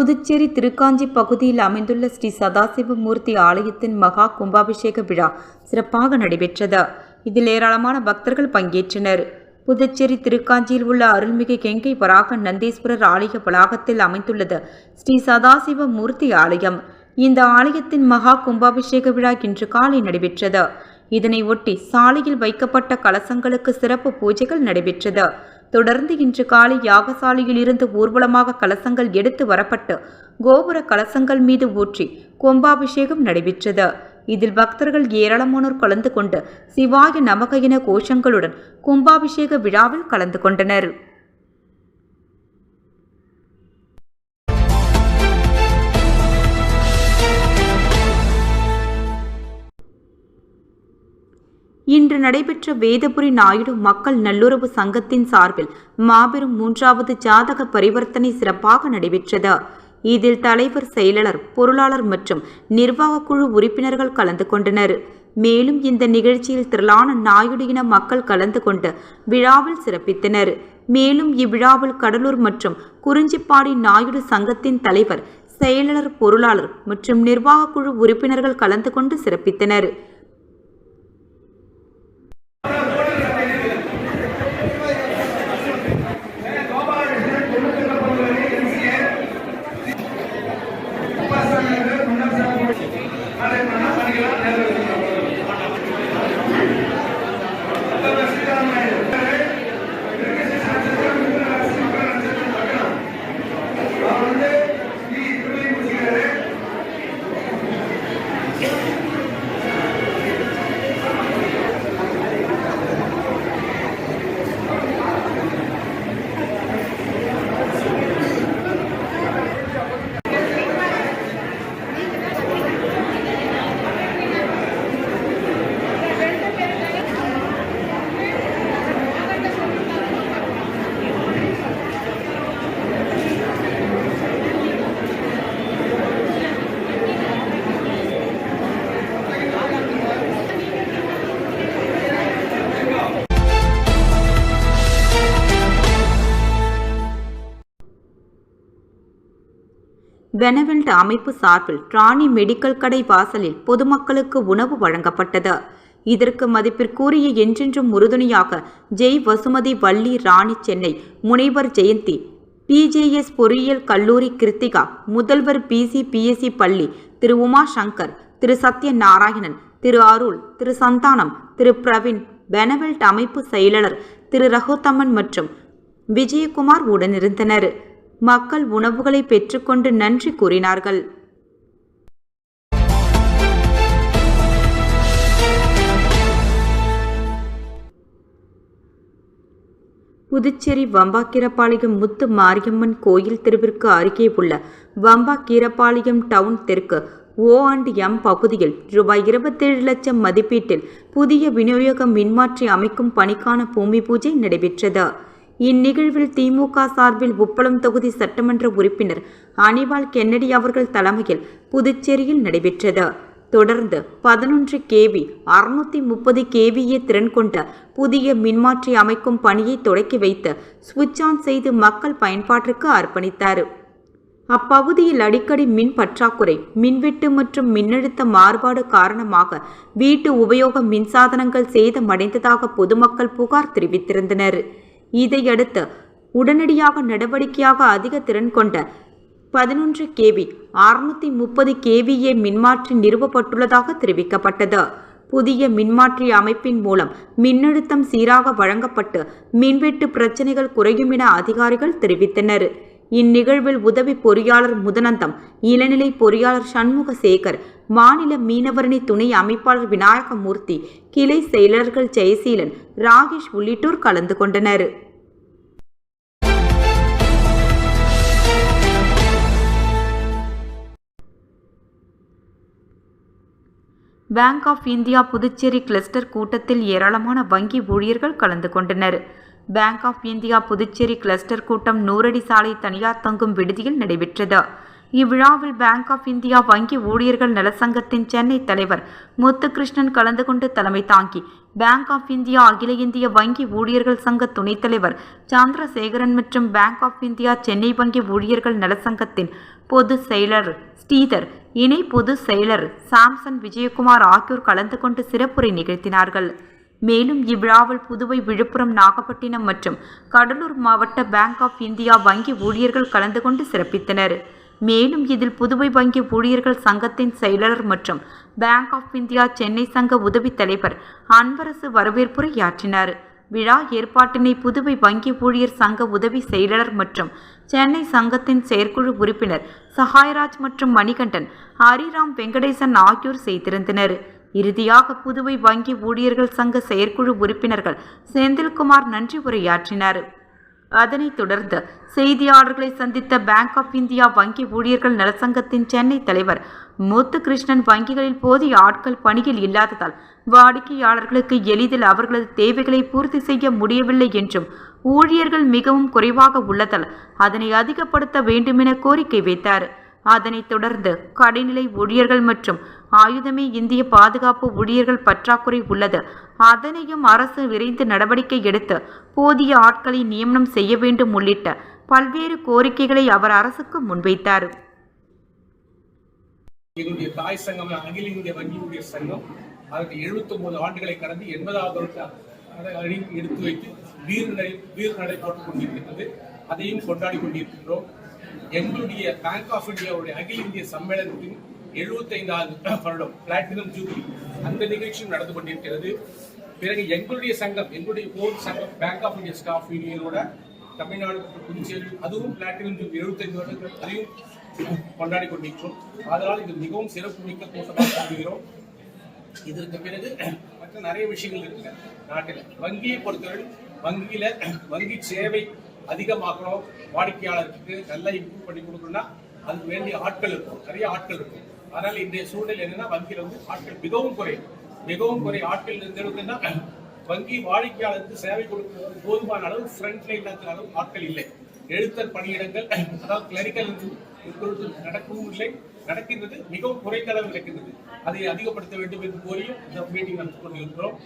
புதுச்சேரி திருக்காஞ்சி பகுதியில் அமைந்துள்ள ஸ்ரீ சதாசிவமூர்த்தி ஆலயத்தின் மகா கும்பாபிஷேக விழா சிறப்பாக நடைபெற்றது. இதில் ஏராளமான பக்தர்கள் பங்கேற்றனர். புதுச்சேரி திருக்காஞ்சியில் உள்ள அருள்மிகு கெங்கை வராக நந்தீஸ்வரர் ஆலய வளாகத்தில் அமைந்துள்ளது ஸ்ரீ சதாசிவமூர்த்தி ஆலயம். இந்த ஆலயத்தின் மகா கும்பாபிஷேக விழா இன்று காலை நடைபெற்றது. இதனை ஒட்டி சாலையில் வைக்கப்பட்ட கலசங்களுக்கு சிறப்பு பூஜைகள் நடைபெற்றது. தொடர்ந்து இன்று காலை யாகசாலையில் இருந்து ஊர்வலமாக கலசங்கள் எடுத்து வரப்பட்டு கோபுர கலசங்கள் மீது ஊற்றி கும்பாபிஷேகம் நடைபெற்றது. இதில் பக்தர்கள் ஏராளமானோர் கலந்து கொண்டு சிவாய நமக என கோஷங்களுடன் கும்பாபிஷேக விழாவில் கலந்து கொண்டனர். இன்று நடைபெற்ற வேதபுரி நாயுடு மக்கள் நல்லுறவு சங்கத்தின் சார்பில் மாபெரும் 3வது ஜாதக பரிவர்த்தனை சிறப்பாக நடைபெற்றது. இதில் தலைவர், செயலாளர், பொருளாளர் மற்றும் நிர்வாக குழு உறுப்பினர்கள் கலந்து கொண்டனர். மேலும் இந்த நிகழ்ச்சியில் திரளான நாயுடு இன மக்கள் கலந்து கொண்டு விழாவில் சிறப்பித்தனர். மேலும் இவ்விழாவில் கடலூர் மற்றும் குறிஞ்சிப்பாடி நாயுடு சங்கத்தின் தலைவர், செயலாளர், பொருளாளர் மற்றும் நிர்வாக குழு உறுப்பினர்கள் கலந்து கொண்டு சிறப்பித்தனர். பெனவெல்ட் அமைப்பு சார்பில் ராணி மெடிக்கல் கடை வாசலில் பொதுமக்களுக்கு உணவு வழங்கப்பட்டது. இதற்கு மதிப்பிற்குரிய என்றென்றும் உறுதுணையாக ஜெய் வசுமதி வள்ளி ராணி, சென்னை முனைவர் ஜெயந்தி, PJS பொறியியல் கல்லூரி கிருத்திகா, முதல்வர் BCPSC பள்ளி திரு உமா சங்கர், திரு சத்யநாராயணன், திரு அருள், திரு சந்தானம், திரு பிரவீன், பெனவெல்ட் அமைப்பு செயலாளர் திரு ரகுத்தம்மன் மற்றும் விஜயகுமார் உடனிருந்தனர். மக்கள் உணவுகளை பெற்றுக்கொண்டு நன்றி கூறினார்கள். புதுச்சேரி வம்பாக்கீரப்பாளையம் முத்து மாரியம்மன் கோயில் தெருவிற்கு அருகே உள்ள வம்பாக்கீரப்பாளையம் டவுன் தெற்கு O&M பகுதியில் ரூபாய் 27 லட்சம் மதிப்பீட்டில் புதிய விநியோக மின்மாற்றி அமைக்கும் பணிக்கான பூமி பூஜை நடைபெற்றது. இந்நிகழ்வில் திமுக சார்பில் உப்பளம் தொகுதி சட்டமன்ற உறுப்பினர் அனிவால் கென்னடி அவர்கள் தலைமையில் புதுச்சேரியில் நடைபெற்றது. தொடர்ந்து 11 kV 630 kVA திறன் கொண்ட புதிய மின்மாற்றி அமைக்கும் பணியை தொடக்கி வைத்து சுவிட்ச் ஆன் செய்து மக்கள் பயன்பாட்டிற்கு அர்ப்பணித்தார். அப்பகுதியில் அடிக்கடி மின் பற்றாக்குறை, மின்வெட்டு மற்றும் மின்னழுத்த மாறுபாடு காரணமாக வீட்டு உபயோக மின்சாதனங்கள் சேதமடைந்ததாக பொதுமக்கள் புகார் தெரிவித்திருந்தனர். இதையடுத்து உடனடியாக நடவடிக்கையாக அதிக திறன் கொண்ட 11 kV 630 kVA மின்மாற்றி நிறுவப்பட்டுள்ளதாக தெரிவிக்கப்பட்டது. புதிய மின்மாற்றி அமைப்பின் மூலம் மின்னழுத்தம் சீராக வழங்கப்பட்டு மின்வெட்டு பிரச்சினைகள் குறையும் என அதிகாரிகள் தெரிவித்தனர். இந்நிகழ்வில் உதவி பொறியாளர் முதனந்தம், இளநிலை பொறியாளர் சண்முகசேகர், மாநில மீனவரணி துணை அமைப்பாளர் விநாயகமூர்த்தி, கிளை செயலர்கள் ஜெயசீலன், ராகேஷ் உள்ளிட்டோர் கலந்து கொண்டனர். Bank of India Puducherry cluster கூட்டத்தில் ஏராளமான வங்கி ஊழியர்கள் கலந்து கொண்டனர். Bank of India Puducherry cluster கூட்டம் 100 அடி சாலை தனியார் தங்கும் விடுதியில் நடைபெற்றது. இவ்விழாவில் பேங்க் ஆஃப் இந்தியா வங்கி ஊழியர்கள் நலசங்கத்தின் சென்னை தலைவர் முத்துகிருஷ்ணன் கலந்து கொண்டு தலைமை தாங்கி பேங்க் ஆஃப் இந்தியா அகில இந்திய வங்கி ஊழியர்கள் சங்க துணைத் தலைவர் சந்திரசேகரன் மற்றும் பேங்க் ஆஃப் இந்தியா சென்னை வங்கி ஊழியர்கள் நலசங்கத்தின் பொதுச் செயலர் ஸ்ரீதர், இணை பொதுச் செயலர் சாம்சன் விஜயகுமார் ஆகியோர் கலந்து கொண்டு சிறப்புரை நிகழ்த்தினார்கள். மேலும் இவ்விழாவில் புதுவை, விழுப்புரம், நாகப்பட்டினம் மற்றும் கடலூர் மாவட்ட பேங்க் ஆஃப் இந்தியா வங்கி ஊழியர்கள் கலந்து கொண்டு சிறப்பித்தனர். மேலும் இதில் புதுவை வங்கி ஊழியர்கள் சங்கத்தின் செயலாளர் மற்றும் பேங்க் ஆஃப் இந்தியா சென்னை சங்க உதவி தலைவர் அன்பரசு வரவேற்புரையாற்றினார். விழா ஏற்பாட்டினை புதுவை வங்கி ஊழியர் சங்க உதவி செயலாளர் மற்றும் சென்னை சங்கத்தின் செயற்குழு உறுப்பினர் சகாயராஜ் மற்றும் மணிகண்டன், ஹரிராம், வெங்கடேசன் ஆகியோர் செய்திருந்தனர். இறுதியாக புதுவை வங்கி ஊழியர்கள் சங்க செயற்குழு உறுப்பினர்கள் செந்தில்குமார் நன்றி உரையாற்றினார். அதனைத் தொடர்ந்து செய்தியாளர்களை சந்தித்த பேங்க் ஆஃப் இந்தியா வங்கி ஊழியர்கள் நலசங்கத்தின் சென்னை தலைவர் முத்துகிருஷ்ணன், வங்கிகளில் போதிய ஆட்கள் பணியில் இல்லாததால் வாடிக்கையாளர்களுக்கு எளிதில் அவர்களது தேவைகளை பூர்த்தி செய்ய முடியவில்லை என்றும், ஊழியர்கள் மிகவும் குறைவாக உள்ளதால் அதனை அதிகப்படுத்த வேண்டுமென கோரிக்கை வைத்தார். அதனைத் தொடர்ந்து கடைநிலை ஊழியர்கள் மற்றும் ஆயுதமே இந்திய பாதுகாப்பு ஊழியர்கள் பற்றாக்குறை உள்ளது, அதனையும் அரசு விரைந்து நடவடிக்கை எடுத்து போதிய ஆட்களை நியமனம் செய்ய வேண்டும் உள்ளிட்ட பல்வேறு கோரிக்கைகளை அவர் அரசுக்கு முன்வைத்தார். எங்களுடைய தாய் சங்கம் அகில இந்திய வங்கி ஊழியர் சங்கம் அதற்கு 79 ஆண்டுகளை கடந்து 80வது அதை எடுத்து வைத்து வீறு நடை போட்டுக் கொண்டிருக்கிறது. அதையும் கொண்டாடி கொண்டிருக்கின்றோம். எங்களுடைய பேங்க் ஆஃப் இந்தியாவுடைய அகில இந்திய சம்மேளனத்தின் 75வது வருடம் பிளாட்டினம் ஜூபிலி அந்த நிகழ்ச்சியும் நடந்து கொண்டிருக்கிறது. பிறகு எங்களுடைய சங்கம், எங்களுடைய ஓன் சங்கம் பேங்க் ஆஃப் இந்தியா ஸ்டாஃப் யூனியனோட தமிழ்நாடு, புதுச்சேரி, அதுவும் பிளாட்டினம் ஜூபிலி 75 வருடங்கள் அதையும் கொண்டாடி கொண்டிருக்கிறோம். அதனால் இது மிகவும் சிறப்பு மிக்க கூட்டமாக கொள்கிறோம். இதற்கு பிறகு மற்ற நிறைய விஷயங்கள் இருக்கு நாட்டில். வங்கியை பொறுத்தவரை வங்கியில வங்கி சேவை அதிகமாக்கணும், வாடிக்கையாளருக்கு நல்லா இம்ப்ரூவ் பண்ணி கொடுக்கணும்னா அதுக்கு வேண்டிய ஆட்கள் இருக்கும், நிறைய ஆட்கள் இருக்கும். அதனால இன்றைய சூழல் என்னன்னா வங்கியில் ஆட்கள் மிகவும் குறை ஆட்கள் இருந்ததுன்னா வங்கி வாடிக்கையாளருக்கு சேவை கொடுக்கிறது போதுமான அளவு ஃப்ரண்ட் லைன் அளவு ஆட்கள் இல்லை. எழுத்தர் பணியிடங்கள், அதாவது கிளரிக்கல் இப்பொழுது நடக்கவும் இல்லை, நடக்கின்றது மிகவும் குறைந்த அளவு நடக்கின்றது. அதை அதிகப்படுத்த வேண்டும் என்று கோரியும் இந்த மீட்டிங் நடத்தி கொண்டிருக்கிறோம்.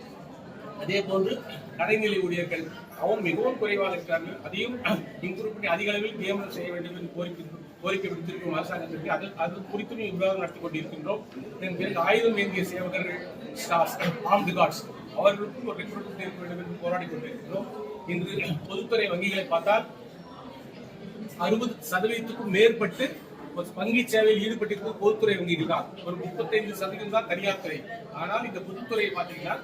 அதே போன்று கடைநிலை ஊழியர்கள் அவங்க மிகவும் குறைவாக இருக்கிறார்கள், அதையும் இம்ப்ரூவ் பண்ணி அதிக அளவில் நியமனம் செய்ய வேண்டும் என்று கோரிக்கை விடுத்திருக்கும் அரசாங்கத்திற்கு அது குறித்தும் விவாதம் நடத்தி கொண்டிருக்கின்றோம். இதன் பிறகு ஆயுதம் ஏந்திய சேவகர்கள், ஆர்ம்டு கார்ட்ஸ், அவர்களுக்கும் ஒரு ரெக்ரூட்மெண்ட் இருக்க வேண்டும் என்று போராடி கொண்டிருக்கின்றோம். இன்று பொதுத்துறை வங்கிகளை பார்த்தால் 60% மேற்பட்டு வங்கி சேவையில் ஈடுபட்டிருக்கும் பொதுத்துறை வங்கிகள் தான். ஒரு 35% தான் தனியார் துறை. ஆனால் இந்த பொதுத்துறையை பார்த்தீங்கன்னா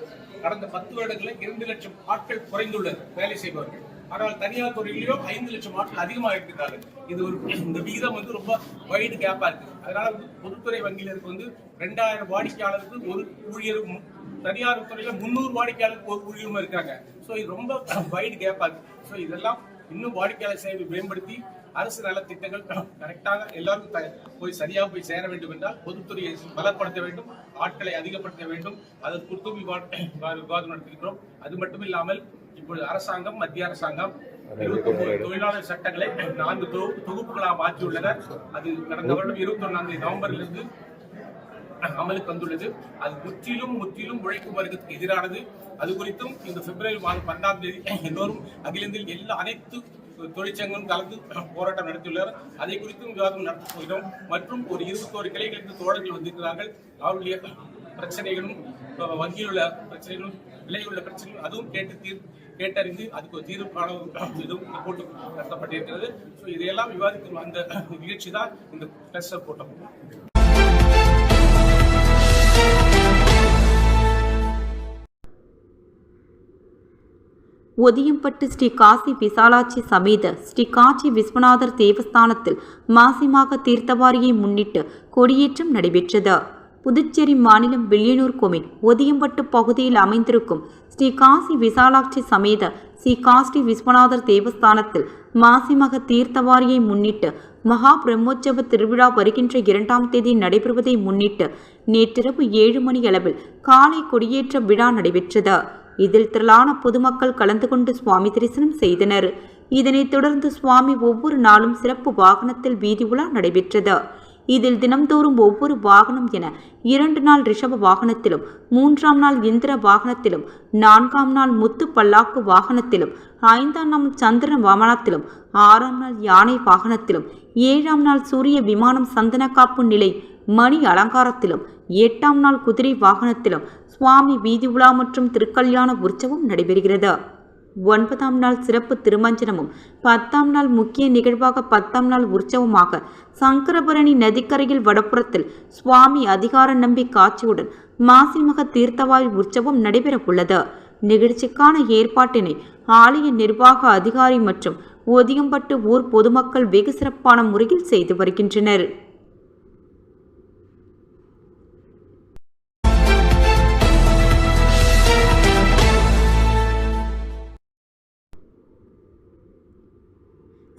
கடந்த 10 வருடங்களில் 2 லட்சம் ஆட்கள் குறைந்துள்ளது வேலை செய்பவர்கள். ஆனால் தனியார் துறையிலும் 5 லட்சம் ஆட்கள் அதிகமாக இருக்கிறார்கள். இந்த விகிதம் ரொம்ப வைடு கேப்பா இருக்கு. அதனால பொதுத்துறை வங்கியில இருக்கு 2000 வாடிக்கையாளருக்கு ஒரு ஊழியரும், தனியார் துறையில 300 வாடிக்கையாளருக்கு ஒரு ஊழியரும் இருக்காங்க. ஸோ இது ரொம்ப வைடு கேப்பா இருக்கு. ஸோ இதெல்லாம் இன்னும் வாடிக்கையாளர் சேவை மேம்படுத்தி அரசு நலத்திட்டங்கள் கரெக்டாக எல்லாரும் போய் சரியாக போய் சேர வேண்டும் என்றால் பொதுத்துறையை பலப்படுத்த வேண்டும், ஆட்களை அதிகப்படுத்த வேண்டும். அதற்கு குறித்தும் விவாதம் நடத்திருக்கிறோம். அது மட்டும் இல்லாமல் இப்பொழுது அரசாங்கம், மத்திய அரசாங்கம் 29 தொழிலாளர் சட்டங்களை 4 தொகுப்புகளாக மாற்றியுள்ளனர். அது கடந்த வருடம் 21 நவம்பரிலிருந்து அமலுக்கு வந்துள்ளது. அது முற்றிலும் உழைக்கும் வர்க்கத்துக்கு எதிரானது. அது குறித்தும் இந்த பிப்ரவரி மாதம் 12ஆம் தேதி எல்லோரும் அகில இந்திய அனைத்து தொழிற்சங்கங்களும் கலந்து போராட்டம் நடத்தியுள்ளனர். அதை குறித்தும் விவாதம் நடத்தி போகிறோம். மற்றும் ஒரு 21 கிளைகளுக்கு தோழர்கள் வந்திருக்கிறார்கள். அவருடைய பிரச்சனைகளும், வங்கியில் உள்ள பிரச்சனைகளும், விலையில் உள்ள பிரச்சனைகளும் அதுவும் கேட்டறிந்து அதுக்கு ஒரு தீர்வு காண போட்டு நடத்தப்பட்டிருக்கிறது. ஸோ இதையெல்லாம் விவாதிக்கும் அந்த நிகழ்ச்சி தான் இந்த கிளஸ்டர் கூட்டம். ஒதியம்பட்டு ஸ்ரீ காசி விசாலாட்சி சமேத ஸ்ரீ காஞ்சி விஸ்வநாதர் தேவஸ்தானத்தில் மாசிமாக தீர்த்தவாரியை முன்னிட்டு கொடியேற்றம் நடைபெற்றது. புதுச்சேரி மாநிலம் வில்லியனூர் கோவில் ஒதியம்பட்டு பகுதியில் அமைந்திருக்கும் ஸ்ரீ காசி விசாலாட்சி சமேத ஸ்ரீ காசி விஸ்வநாதர் தேவஸ்தானத்தில் மாசிமக தீர்த்தவாரியை முன்னிட்டு மகா பிரம்மோற்சவ திருவிழா வருகின்ற 2ஆம் தேதி நடைபெறுவதை முன்னிட்டு நேற்றிரவு 7 மணி அளவில் காலை கொடியேற்ற விழா நடைபெற்றது. இதில் திரளான பொதுமக்கள் கலந்து கொண்டு சுவாமி தரிசனம் செய்தனர். இதனைத் தொடர்ந்து சுவாமி ஒவ்வொரு நாளும் சிறப்பு வாகனத்தில் வீதி உலா நடைபெற்றது. இதில் தினம்தோறும் ஒவ்வொரு வாகனம் என 2 நாள் ரிஷப வாகனத்திலும், 3ஆம் நாள் இந்திர வாகனத்திலும், 4ஆம் நாள் முத்து பல்லாக்கு வாகனத்திலும், 5ஆம் நாள் சந்திர வாகனத்திலும், 6ஆம் நாள் யானை வாகனத்திலும், 7ஆம் நாள் சூரிய விமானம் சந்தனக்காப்பு நிலை மணி அலங்காரத்திலும், 8ஆம் நாள் குதிரை வாகனத்திலும் சுவாமி வீதி உலா மற்றும் திருக்கல்யாண உற்சவம் நடைபெறுகிறது. 9ஆம் நாள் சிறப்பு திருமஞ்சனமும், 10ஆம் நாள் முக்கிய நிகழ்வாக 10ஆம் நாள் உற்சவமாக சங்கரபரணி நதிக்கரையில் வடப்புறத்தில் சுவாமி அதிகார நம்பி காட்சியுடன் மாசிமக தீர்த்தவாய் உற்சவம் நடைபெற உள்ளது. நிகழ்ச்சிக்கான ஏற்பாட்டினை ஆலய நிர்வாக அதிகாரி மற்றும் ஒதியம்பட்டு ஊர் பொதுமக்கள் வெகு சிறப்பான முறையில் செய்து வருகின்றனர்.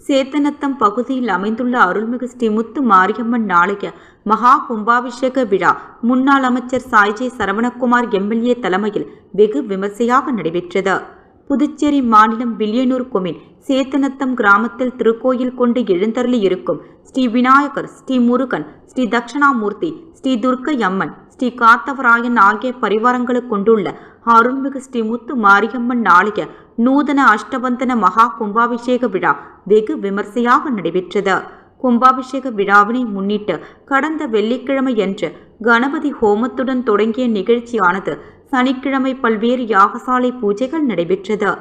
சேத்தநத்தம் பகுதியில் அமைந்துள்ள அருள்மிகு ஸ்ரீ முத்து மாரியம்மன் ஆலய மகா கும்பாபிஷேக விழா முன்னாள் அமைச்சர் சாய்ஜே சரவணகுமார் எம்எல்ஏ தலைமையில் வெகு விமர்சையாக நடைபெற்றது. புதுச்சேரி மாநிலம் வில்லியனூர் கொம்யூன் சேத்தநத்தம் கிராமத்தில் திருக்கோயில் கொண்டு எழுந்தருளி இருக்கும் ஸ்ரீ விநாயகர், ஸ்ரீ முருகன், ஸ்ரீ தட்சிணாமூர்த்தி, ஸ்ரீ துர்க்கை அம்மன், ஸ்ரீ காத்தவராயன் ஆகிய பரிவாரங்களை கொண்டுள்ள அருள்மிகு ஸ்ரீ முத்து மாரியம்மன் ஆலய நூதன அஷ்டபந்தன மகா கும்பாபிஷேக விழா வெகு விமர்சையாக நடைபெற்றது. கும்பாபிஷேக விழாவினை முன்னிட்டு கடந்த வெள்ளிக்கிழமையன்று கணபதி ஹோமத்துடன் தொடங்கிய நிகழ்ச்சியானது சனிக்கிழமை பல்வேறு யாகசாலை பூஜைகள் நடைபெற்றது.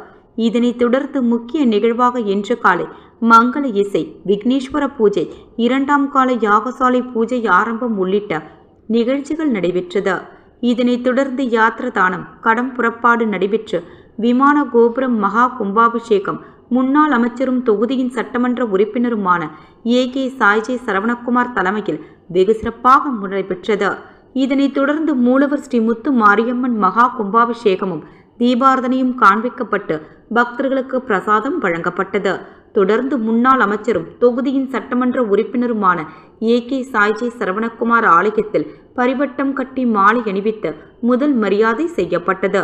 இதனைத் தொடர்ந்து முக்கிய நிகழ்வாக இன்று காலை மங்கள இசை, விக்னேஸ்வர பூஜை, 2ஆம் கால யாகசாலை பூஜை ஆரம்பம் உள்ளிட்ட நிகழ்ச்சிகள் நடைபெற்றது. இதனைத் தொடர்ந்து யாத்திரதானம், கடம் புறப்பாடு நடைபெற்று விமான கோபுரம் மகா கும்பாபிஷேகம் முன்னாள் அமைச்சரும் தொகுதியின் சட்டமன்ற உறுப்பினருமான ஏ.கே. சாய்ஜே சரவணகுமார் தலைமையில் வெகு சிறப்பாக நடைபெற்றது. இதனைத் தொடர்ந்து மூலவர் ஸ்ரீ முத்து மாரியம்மன் மகா கும்பாபிஷேகமும் தீபாரதனையும் காண்பிக்கப்பட்டு பக்தர்களுக்கு பிரசாதம் வழங்கப்பட்டது. தொடர்ந்து முன்னாள் அமைச்சரும் தொகுதியின் சட்டமன்ற உறுப்பினருமான ஏ.கே. சாய்ஜே சரவணகுமார் ஆலயத்தில் பரிவட்டம் கட்டி மாலை அணிவித்து முதல் மரியாதை செய்யப்பட்டது.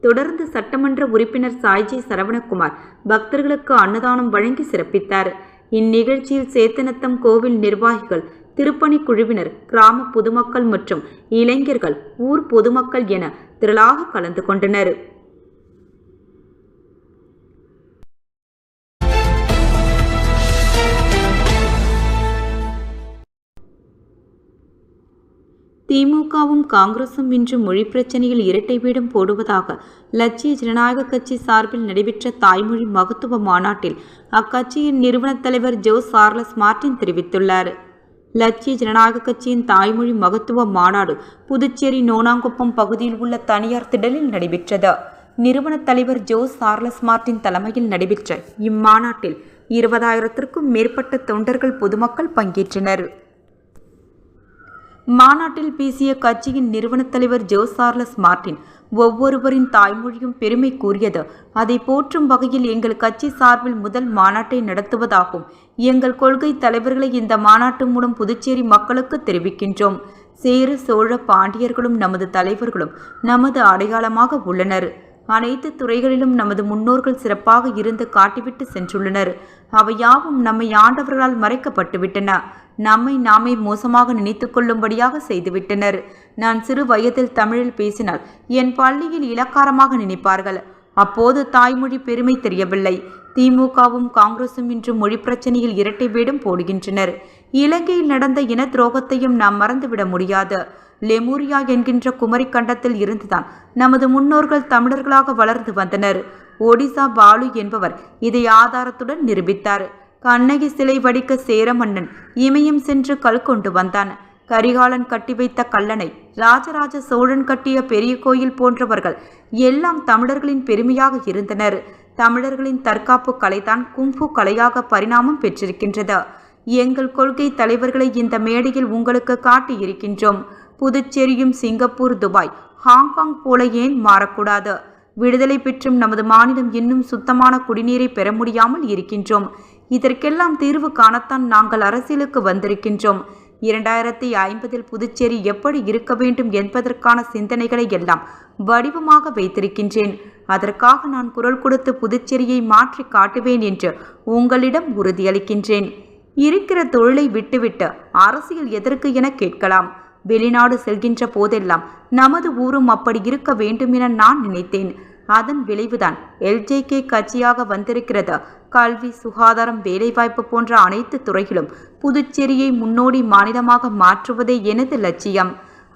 தொடர்ந்து சட்டமன்ற உறுப்பினர் சாய்ஜே சரவணகுமார் பக்தர்களுக்கு அன்னதானம் வழங்கி சிறப்பித்தார். இந்நிகழ்ச்சியில் சேத்தநத்தம் கோவில் நிர்வாகிகள், திருப்பணி குழுவினர், கிராம பொதுமக்கள் மற்றும் இளைஞர்கள், ஊர் பொதுமக்கள் என திரளாக கலந்து கொண்டனர். திமுகவும் காங்கிரசும் இன்று மொழி பிரச்சனையில் இரட்டை வேடம் போடுவதாக லட்சிய ஜனநாயக கட்சி சார்பில் நடைபெற்ற தாய்மொழி மகத்துவ மாநாட்டில் அக்கட்சியின் நிறுவன தலைவர் ஜோ சார்லஸ் மார்டின் தெரிவித்துள்ளார். லட்சிய ஜனநாயக கட்சியின் தாய்மொழி மகத்துவ மாநாடு புதுச்சேரி நோனாங்குப்பம் பகுதியில் உள்ள தனியார் திடலில் நடைபெற்றது. நிறுவன தலைவர் ஜோ சார்லஸ் மார்டின் தலைமையில் நடைபெற்ற இம்மாநாட்டில் 20,000க்கும் மேற்பட்ட தொண்டர்கள், பொதுமக்கள் பங்கேற்றனர். மாநாட்டில் பேசிய கட்சியின் நிறுவன தலைவர் ஜோ சார்லஸ் மார்டின் ஒவ்வொருவரின் தாய்மொழியும் பெருமை கூறியது. அதை போற்றும் வகையில் எங்கள் கட்சி சார்பில் முதல் மாநாட்டை நடத்துவதாகும். எங்கள் கொள்கை தலைவர்களை இந்த மாநாட்டு மூலம் புதுச்சேரி மக்களுக்கு தெரிவிக்கின்றோம். சேர, சோழ, பாண்டியர்களும் நமது தலைவர்களும் நமது அடையாளமாக உள்ளனர். அனைத்து துறைகளிலும் நமது முன்னோர்கள் சிறப்பாக இருந்து காட்டிவிட்டு சென்றுள்ளனர். அவையாவும் நம்மை ஆண்டவர்களால் மறைக்கப்பட்டுவிட்டன. நம்மை நாமே மோசமாக நினைத்து கொள்ளும்படியாக செய்துவிட்டனர். நான் சிறு வயதில் தமிழில் பேசினால் என் பள்ளியில் இலக்காரமாக நினைப்பார்கள். அப்போது தாய்மொழி பெருமை தெரியவில்லை. திமுகவும் காங்கிரசும் இன்று மொழி பிரச்சனையில் இரட்டை வேடம் போடுகின்றனர். இலங்கையில் நடந்த இன துரோகத்தையும் நாம் மறந்துவிட முடியாது. லெமூரியா என்கின்ற குமரி கண்டத்தில் இருந்துதான் நமது முன்னோர்கள் தமிழர்களாக வளர்ந்து வந்தனர். ஒடிசா பாலு என்பவர் இதை ஆதாரத்துடன் நிரூபித்தார். கண்ணகி சிலை வடிக்க சேர மன்னன் இமயம் சென்று கல் கொண்டு வந்தான். கரிகாலன் கட்டி வைத்த கல்லணை, ராஜராஜ சோழன் கட்டிய பெரிய கோயில் போன்றவர்கள் எல்லாம் தமிழர்களின் பெருமையாக இருந்தனர். தமிழர்களின் தற்காப்பு கலைதான் கும்பு கலையாக பரிணாமம் பெற்றிருக்கின்றது. எங்கள் கொள்கை தலைவர்களை இந்த மேடையில் உங்களுக்கு காட்டி இருக்கின்றோம். புதுச்சேரியும் சிங்கப்பூர், துபாய், ஹாங்காங் போல ஏன் மாறக்கூடாது? விடுதலை பெற்றும் நமது மாநிலம் இன்னும் சுத்தமான குடிநீரை பெற முடியாமல் இருக்கின்றோம். இதற்கெல்லாம் தீர்வு காணத்தான் நாங்கள் அரசியலுக்கு வந்திருக்கின்றோம். 2050 புதுச்சேரி எப்படி இருக்க வேண்டும் என்பதற்கான சிந்தனைகளை எல்லாம் வடிவமாக வைத்திருக்கின்றேன். அதற்காக நான் குரல் கொடுத்து புதுச்சேரியை மாற்றி காட்டுவேன் என்று உங்களிடம் உறுதியளிக்கின்றேன். இருக்கிற தொழிலை விட்டுவிட்டு அரசியல் எதற்கு என கேட்கலாம். வெளிநாடு செல்கின்ற போதெல்லாம் நமது ஊரும் அப்படி இருக்க வேண்டும் என நான் நினைத்தேன். அதன் விளைவுதான் எல்ஜேகே கட்சியாக வந்திருக்கிறது. கல்வி, சுகாதாரம், வேலைவாய்ப்பு போன்ற அனைத்து துறையிலும் புதுச்சேரியை முன்னோடி மாநிலமாக மாற்றுவதே எனது லட்சியம்.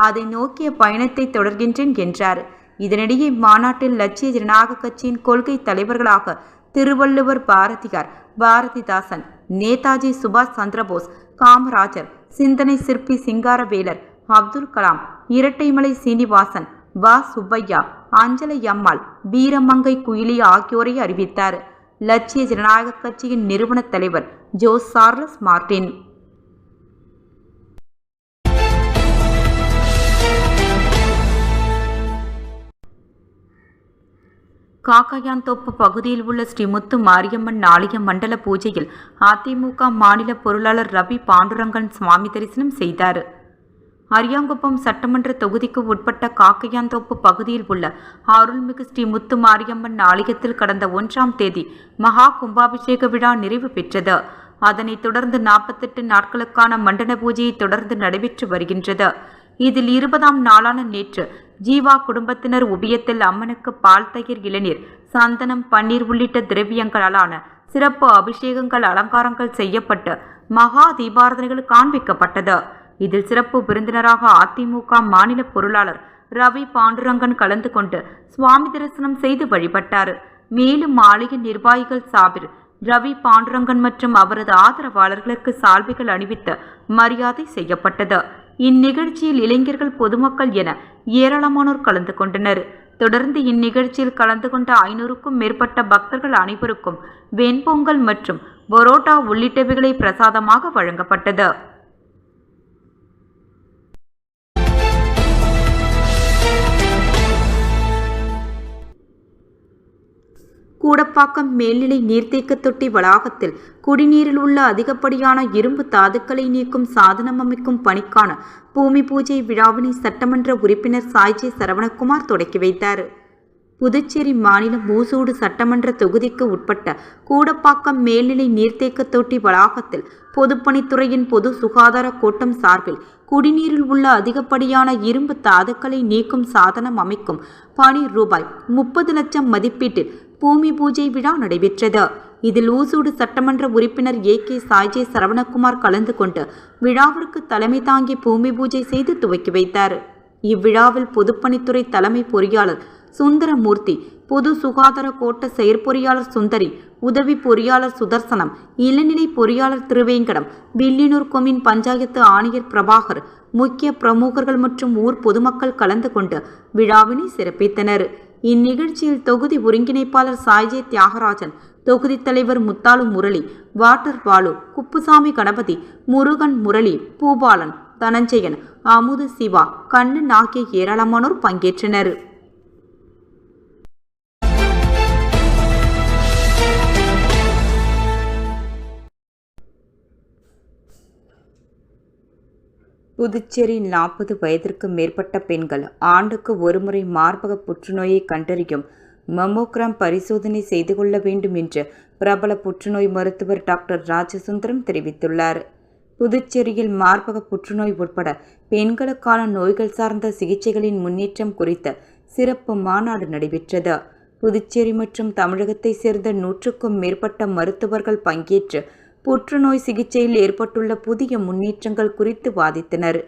அதை நோக்கிய பயணத்தை தொடர்கின்றேன் என்றார். இதனிடையே மாநாட்டில் லட்சிய ஜனநாயக கட்சியின் கொள்கை தலைவர்களாக திருவள்ளுவர், பாரதியார், பாரதிதாசன், நேதாஜி சுபாஷ் சந்திரபோஸ், காமராஜர், சிந்தனை சிற்பி சிங்காரவேலர், அப்துல் கலாம், இரட்டைமலை சீனிவாசன், வா சுப்பையா, அஞ்சலை அம்மாள், வீரமங்கை குயிலி ஆகியோரை அறிவித்தார். லட்சிய ஜனநாயக கட்சியின் நிறுவன தலைவர் ஜோஸ் சார்லஸ் மார்டின். காக்காயான்தோப்பு பகுதியில் உள்ள ஸ்ரீ முத்து மாரியம்மன் ஆலய மண்டல பூஜையில் அதிமுக மாநில பொருளாளர் ரவி பாண்டுரங்கன் சுவாமி தரிசனம் செய்தார். அரியாங்குப்பம் சட்டமன்ற தொகுதிக்கு உட்பட்ட காக்கையான்தோப்பு பகுதியில் உள்ள அருள்மிகு ஸ்ரீ முத்து மாரியம்மன் ஆலயத்தில் கடந்த 1ஆம் தேதி மகா கும்பாபிஷேக விழா நிறைவு பெற்றது. அதனைத் தொடர்ந்து 48 நாட்களுக்கான மண்டல பூஜையை தொடர்ந்து நடைபெற்று வருகின்றது. இதில் 20ஆம் நாளான நேற்று ஜீவா குடும்பத்தினர் உபியத்தில் அம்மனுக்கு பால், தயிர், இளநீர், சந்தனம், பன்னீர் உள்ளிட்ட திரவியங்களாலான சிறப்பு அபிஷேகங்கள், அலங்காரங்கள் செய்யப்பட்டு மகா தீபாராதனைகள் காண்பிக்கப்பட்டது. இதில் சிறப்பு விருந்தினராக அதிமுக மாநில பொருளாளர் ரவி பாண்டுரங்கன் கலந்து கொண்டு சுவாமி தரிசனம் செய்து வழிபட்டார். மேலும் ஆலய நிர்வாகிகள் சார்பில் ரவி பாண்டுரங்கன் மற்றும் அவரது ஆதரவாளர்களுக்கு சால்வைகள் அணிவித்து மரியாதை செய்யப்பட்டது. இந்நிகழ்ச்சியில் இளைஞர்கள், பொதுமக்கள் என ஏராளமானோர் கலந்து கொண்டனர். தொடர்ந்து இந்நிகழ்ச்சியில் கலந்து கொண்ட 500க்கும் மேற்பட்ட பக்தர்கள் அனைவருக்கும் வெண்பொங்கல் மற்றும் பரோட்டா உள்ளிட்டவைகளை பிரசாதமாக வழங்கப்பட்டது. கூடப்பாக்கம் மேல்நிலை நீர்த்தேக்க தொட்டி வளாகத்தில் குடிநீரில் உள்ள அதிகப்படியான இரும்பு தாதுக்களை நீக்கும் சாதனம் அமைக்கும் பணிக்கான பூமி பூஜை விழாவினை சட்டமன்ற உறுப்பினர் சாய்ஜி சரவணகுமார் தொடக்கி வைத்தார். புதுச்சேரி மாநிலம் மூசூடு சட்டமன்ற தொகுதிக்கு உட்பட்ட கூடப்பாக்கம் மேல்நிலை நீர்த்தேக்க தொட்டி வளாகத்தில் பொதுப்பணித்துறையின் பொது சுகாதார கோட்டம் சார்பில் குடிநீரில் உள்ள அதிகப்படியான இரும்பு தாதுக்களை நீக்கும் சாதனம் அமைக்கும் பணி ரூபாய் 30 லட்சம் மதிப்பீட்டில் பூமி பூஜை விழா நடைபெற்றது. இதில் ஊசூடு சட்டமன்ற உறுப்பினர் AK சாய்ஜே சரவணகுமார் கலந்து கொண்டு விழாவிற்கு தலைமை தாங்கி பூமி பூஜை செய்து துவக்கி வைத்தார். இவ்விழாவில் பொதுப்பணித்துறை தலைமை பொறியாளர் சுந்தரமூர்த்தி, பொது சுகாதார கோட்ட செயற்பொறியாளர் சுந்தரி, உதவி பொறியாளர் சுதர்சனம், இளநிலை பொறியாளர் திருவேங்கடம், வில்லியனூர் கொம்யூன் பஞ்சாயத்து ஆணையர் பிரபாகர், முக்கிய பிரமுகர்கள் மற்றும் ஊர் பொதுமக்கள் கலந்து கொண்டு விழாவினை சிறப்பித்தனர். இந்நிகழ்ச்சியில் தொகுதி ஒருங்கிணைப்பாளர் சாய்ஜே தியாகராஜன், தொகுதி தலைவர் முத்தாலு முரளி, வாட்டர் பாலு, குப்புசாமி கணபதி, முருகன் முரளி, பூபாலன், தனஞ்சயன், அமுது சிவா, கண்ணன் ஆகிய ஏராளமானோர் பங்கேற்றனர். புதுச்சேரியில் 40 வயதிற்கு மேற்பட்ட பெண்கள் ஆண்டுக்கு ஒருமுறை மார்பக புற்றுநோயை கண்டறியும் மமோகிராம் பரிசோதனை செய்து கொள்ள வேண்டும் என்று பிரபல புற்றுநோய் மருத்துவர் டாக்டர் ராஜசுந்தரம் தெரிவித்துள்ளார். புதுச்சேரியில் மார்பக புற்றுநோய் உட்பட பெண்களுக்கான நோய்கள் சார்ந்த சிகிச்சைகளின் முன்னேற்றம் குறித்த சிறப்பு மாநாடு நடைபெற்றது. புதுச்சேரி மற்றும் தமிழகத்தை சேர்ந்த 100க்கும் மேற்பட்ட மருத்துவர்கள் பங்கேற்று புற்றுநோய் சிகிச்சையில் ஏற்பட்டுள்ள புதிய முன்னேற்றங்கள் குறித்து வாதித்தனர்.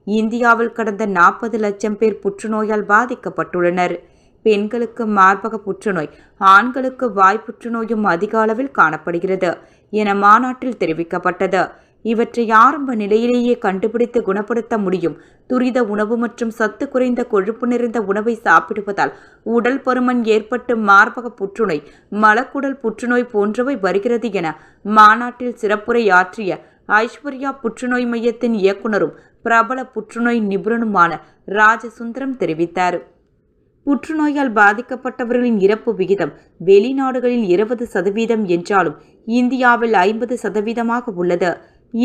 இந்தியாவில் கடந்த 40 லட்சம் பேர் புற்றுநோயால் பாதிக்கப்பட்டுள்ளனர். பெண்களுக்கு மார்பக புற்றுநோய், ஆண்களுக்கு வாய் புற்றுநோயும் அதிக அளவில் காணப்படுகிறது என மாநாட்டில் தெரிவிக்கப்பட்டது. இவற்றை ஆரம்ப நிலையிலேயே கண்டுபிடித்து குணப்படுத்த முடியும். துரித உணவு மற்றும் சத்து குறைந்த கொழுப்பு நிறைந்த உணவை சாப்பிடுவதால் உடல் பருமன் ஏற்பட்டு மார்பக புற்றுநோய், மலக்குடல் புற்றுநோய் போன்றவை வருகிறது என மாநாட்டில் சிறப்புரை ஆற்றிய ஐஸ்வர்யா புற்றுநோய் மையத்தின் இயக்குனரும் பிரபல புற்றுநோய் நிபுணருமான ராஜசுந்தரம் தெரிவித்தார். புற்றுநோயால் பாதிக்கப்பட்டவர்களின் இறப்பு விகிதம் வெளிநாடுகளில் 20% என்றாலும் இந்தியாவில் 50% உள்ளது.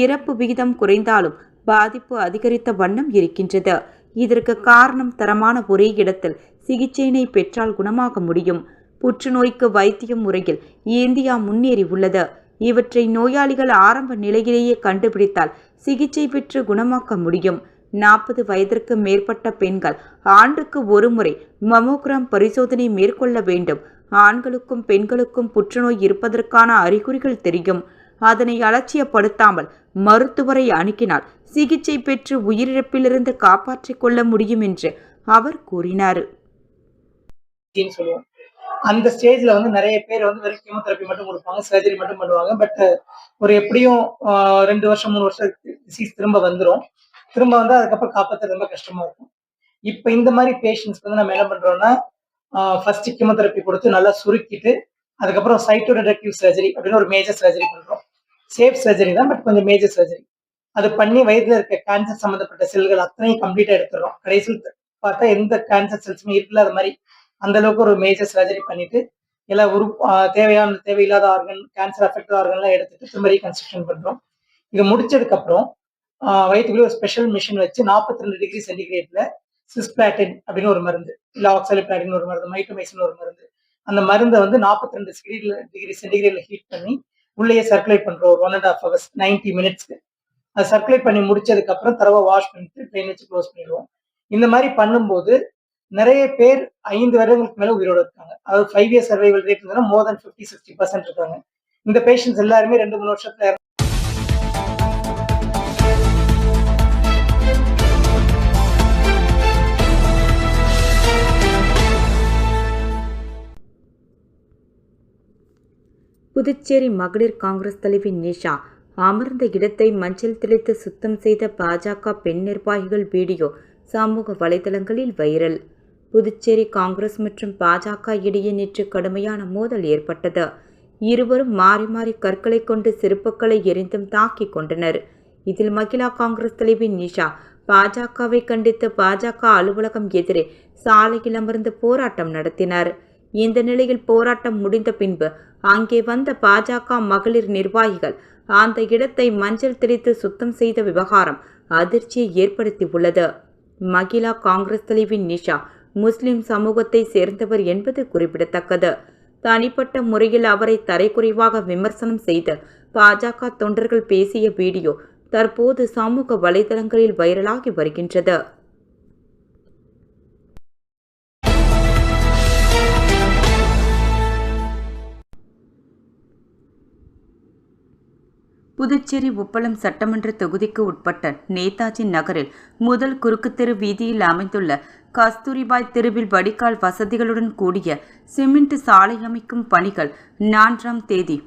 இறப்பு விகிதம் குறைந்தாலும் பாதிப்பு அதிகரித்த வண்ணம் இருக்கின்றது. இதற்கு காரணம் தரமான ஒரே இடத்தில் சிகிச்சையினை பெற்றால் குணமாக முடியும். புற்றுநோய்க்கு வைத்தியம் முறையில் இந்தியா முன்னேறி உள்ளது. இவற்றை நோயாளிகள் ஆரம்ப நிலையிலேயே கண்டுபிடித்தால் சிகிச்சை பெற்று குணமாக்க முடியும். 40 வயதிற்கு மேற்பட்ட பெண்கள் ஆண்டுக்கு ஒரு முறை மமோகிராம் பரிசோதனை மேற்கொள்ள வேண்டும். ஆண்களுக்கும் பெண்களுக்கும் புற்றுநோய் இருப்பதற்கான அறிகுறிகள் தெரியும். அதனை அலட்சியப்படுத்தாமல் மருத்துவரை அணுகினால் சிகிச்சை பெற்று உயிரிழப்பிலிருந்து காப்பாற்றிக் கொள்ள முடியும் என்று அவர் கூறினார். அந்த ஸ்டேஜ்ல நிறைய பேர் வெறும் கீமோதெரப்பி மட்டும் கொடுப்பாங்க, சர்ஜரி மட்டும் பண்ணுவாங்க. பட் ஒரு எப்படியும் 2 வருஷம் 3 வருஷம் டிசீஸ் திரும்ப வந்துடும். திரும்ப வந்தா அதுக்கப்புறம் காப்பாற்ற ரொம்ப கஷ்டமா இருக்கும். இப்ப இந்த மாதிரி பேஷண்ட்ஸ்க்கு நம்ம என்ன பண்றோம்னா, ஃபர்ஸ்ட் கீமோதெரப்பி கொடுத்து நல்லா சுருக்கிட்டு அதுக்கப்புறம் சைட்டோடிடக்டிவ் சர்ஜரி அப்படின்னு ஒரு மேஜர் சர்ஜரி பண்றோம். சேஃப் சர்ஜரி தான், பட் கொஞ்சம் மேஜர் சர்ஜரி. அது பண்ணி வயிற்றுல இருக்க கேன்சர் சம்பந்தப்பட்ட செல்கள் அத்தனையும் கம்ப்ளீட்டா எடுத்துடுறோம். கடைசியில் பார்த்தா எந்த கேன்சர் செல்ஸுமே இருக்குல்ல, அது மாதிரி அந்த அளவுக்கு ஒரு மேஜர் சர்ஜரி பண்ணிட்டு எல்லா தேவையில்லாத ஆர்கன், கேன்சர் அஃபெக்ட் ஆர்கன்லாம் எடுத்துட்டு திரும்ப ரீகன்ஸ்ட்ரக்ஷன் பண்றோம். இது முடிச்சதுக்கு அப்புறம் வயிற்றுக்குள்ளே ஒரு ஸ்பெஷல் மிஷின் வச்சு 42 டிகிரி சென்டிகிரேட்ல சிஸ்பிளாட்டின் அப்படின்னு ஒரு மருந்து, இல்ல ஆக்சாலிபிளாட்டின் ஒரு மருந்து, மைட்டோமைசின் ஒரு மருந்து, அந்த மருந்தை 42 டிகிரி சென்டிகிரேட்ல ஹீட் பண்ணி உள்ளேயே சர்க்குலேட் பண்றோம் 1.5 hours 90 minutesக்கு. அது சர்க்குலேட் பண்ணி முடிச்சதுக்கு அப்புறம் தரவா வாஷ் பண்ணிட்டு ட்ரெயின் வச்சு க்ளோஸ் பண்ணிடுவோம். இந்த மாதிரி பண்ணும்போது நிறைய பேர் 5 வருடங்களுக்கு மேல உயிரோட இருக்காங்க. அதாவது 5 year சர்வைவல் ரேட் மோர் தென் 50-60% இருக்காங்க. இந்த பேஷண்ட்ஸ் எல்லாருமே 2-3 வருஷத்துல புதுச்சேரி மகளிர் காங்கிரஸ் தலைவி நிஷா அமர்ந்த இடத்தை மஞ்சள் தெளித்து சுத்தம் செய்த பாஜக பெண் நிர்வாகிகள் வீடியோ சமூக வலைதளங்களில் வைரல். புதுச்சேரி காங்கிரஸ் மற்றும் பாஜக இடையே நேற்று கடுமையான மோதல் ஏற்பட்டது. இருவரும் மாறி மாறி கற்களை கொண்டு செருப்புக்களை எரிந்தும் தாக்கிக் கொண்டனர். இதில் மகிழா காங்கிரஸ் தலைவி நிஷா பாஜகவை கண்டித்து பாஜக அலுவலகம் எதிரே சாலையில் அமர்ந்து போராட்டம் நடத்தினார். இந்த நிலையில் போராட்டம் முடிந்த பின்பு அங்கே வந்த பாஜக மகளிர் நிர்வாகிகள் அந்த இடத்தை மஞ்சள் தெளித்து சுத்தம் செய்த விவகாரம் அதிர்ச்சியை ஏற்படுத்தியுள்ளது. மகிழா காங்கிரஸ் தலைவி நிஷா முஸ்லிம் சமூகத்தை சேர்ந்தவர் என்பது குறிப்பிடத்தக்கது. தனிப்பட்ட முறையில் அவரை தரைக்குறைவாக விமர்சனம் செய்து பாஜக தொண்டர்கள் பேசிய வீடியோ தற்போது சமூக வலைதளங்களில் வைரலாகி வருகின்றது. புதுச்சேரி உப்பளம் சட்டமன்ற தொகுதிக்கு உட்பட்ட நேதாஜி நகரில் முதல் குறுக்குத்தெரு வீதியில் அமைந்துள்ள கஸ்தூரிபாய் தெருவில் வடிகால் வசதிகளுடன் கூடிய சிமெண்ட் சாலை அமைக்கும் பணிகள் 4ஆம் தேதி